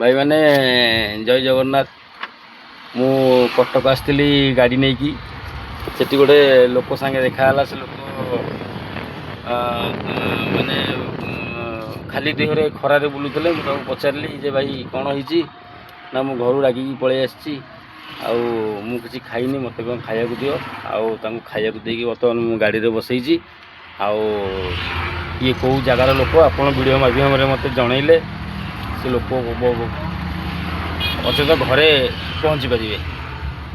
भाई मैंने जय जगन्नाथ मु कटक आसती गाड़ी नहीं कि सेठी गोटे लोक सांगे देखाला से लोक माने खाली देहरे खरारे बुलूले मुझे पचारि जे भाई कौन होती ना मु घर रागिकी पलि आसी किसी खाइनी मत कौन खाया दियो खाया देकी बर्तमान मु गाड़ी में बसई ये कौ जगार लोक आप वीडियो माध्यम मत जनइले से लोक अच्छे तो घरे पहुँची पारे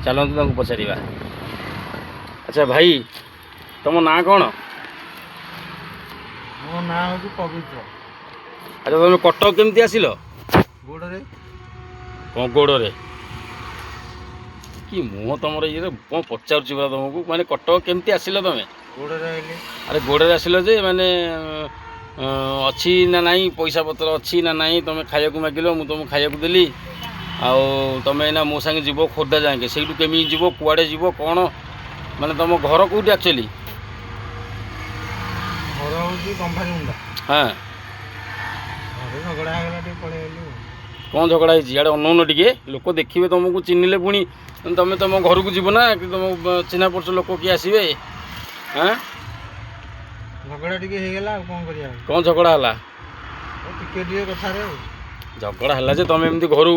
चलतु पचार। अच्छा भाई तुम ना कौन? मो ना हूँ पवित्र। अच्छा तुम कटक केमती आसिल? गोड़े कौन गोड़े कि मुह तुम ये कौन पचार तुमको माने कटक केमती आसिल तुम? गोड़े अरे गोड़े आसिल जे माने अच्छी ना नाई पैसा पत्र अच्छी ना नाई तुम खाया मागिल मु तुम खाया देली तुम ना मो सांगे जीव खोर्धा जाएंगे से केमी जीव कुआड़े जीव कौन माने तुम घर कौटी एक्चुअली? घर हूँ कंपानी मुंडा। हाँ झगड़ा कौन झगड़ा है इे अनौन टे लोक देखिए तुमको चिन्हले पुणी तुम तुम घर को जीव ना कि तुम चिन्हा पर्स लोक किए आसवे? हाँ झगड़ा टिके कौन करिया कौन झगड़ा है? टिके कथा झगड़ा है जे तुम एमती घर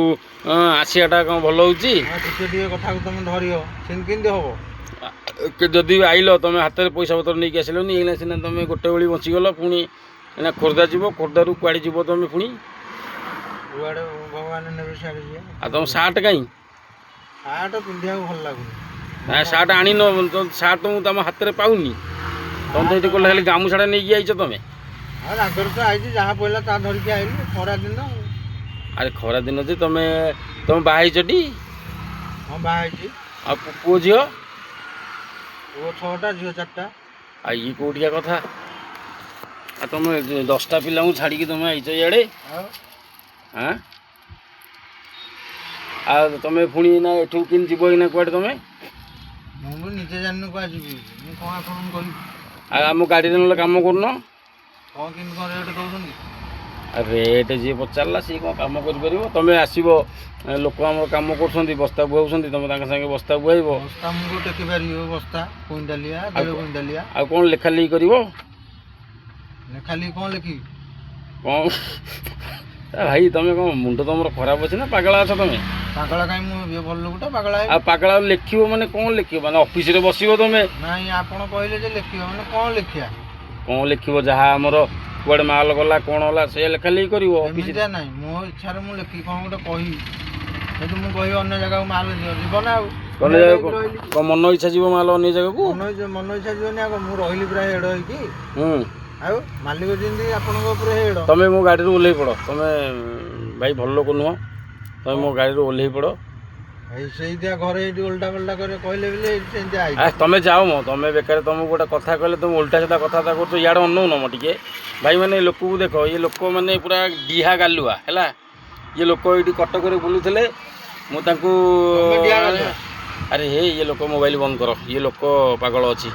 आसियाटा कौन भल हो कथा को तुम धरियो केमती हम जदि आइल तुम हाथ में पैसा पतर नहीं आसिलनि एना सीना तुम गोटे बेली बचिगल पुणी एना खोर्धा जीव खोर्धार कुआड़े जीव तुम पुणी भगवान ने तुम सार्ट कहीं सार्ट पिंधा भल लगुन ना सार्ट आनी न सार्ट मुझे तुम हाथ में पाऊनी तुम तो ये कल खाली गामुछाड़ा नहीं आई तुम आगर तो आई जहाँ पड़ा ता धरिकी आई खरा दिन। अरे खरा दिन जे तुम तुम बाहटी? हाँ बाहर पुओ झी पुओ 6टा झील 4टा ये कौटिया कथा तुम 10टा पिला छाड़ी तुम आईच इे हाँ तुम पुणी ना एठू किन जीव ना कौटे तुम मुझे निजे जानी क्या जी कौन कर आम गाड़ी ना कम करन कौन कि रेट दौरान रेट जी पचारा सी कौन कम कर तुम आसब लोक आम कम कर बस्ता बुआऊँ तुम सागे बस्ता बुआब बस्ता मुझे टेकी पार बस्ता क्विंटालिया 1.5 क्विंटालिया आ कौन लेखा लिखी कर खाली कौन लिखी कौन भाई तुम कौन मुंड तुम खराब अच्छे ना पगला अच्छा तुम पागला कहीं मुझे भल लोकटा पागला पगला लिख मैंने कौन लिख मैंने ऑफिस रे बस तुम ना आप कहले लिख मैंने कौन लिखा कौन लिख जहाँ आमर कुआड़े माल गला कौन है से लेखा लिखी कर ना मो इच्छा मुझे लिखी कौन गोटे कह मुझे अन्य जगह माल जीव ना मन इच्छा जीव माल अन्य जगह को मन इच्छा जीवन आग मुझे रही पूरा हेड हो मालिक जमी हेड तुम मो गाड़ी ओह्ल पड़ तुम भाई भल लोक नुह तुम मो गाड़ी ओह्ल पड़ घरे उल्टा पल्टा कर कहले तुम जाओ मो तुम बेकार तुम गोटे कथा कहले तुम उल्टा सीधा कथा कर इे अनौन मो टे भाई मैंने लोक को देख ये लोक मैंने पूरा डीहा गालुआ है ये लोक ये कटक बुलूले मुझे अरे हे ये लोक मोबाइल बंद कर ये लोक पागल अच्छी।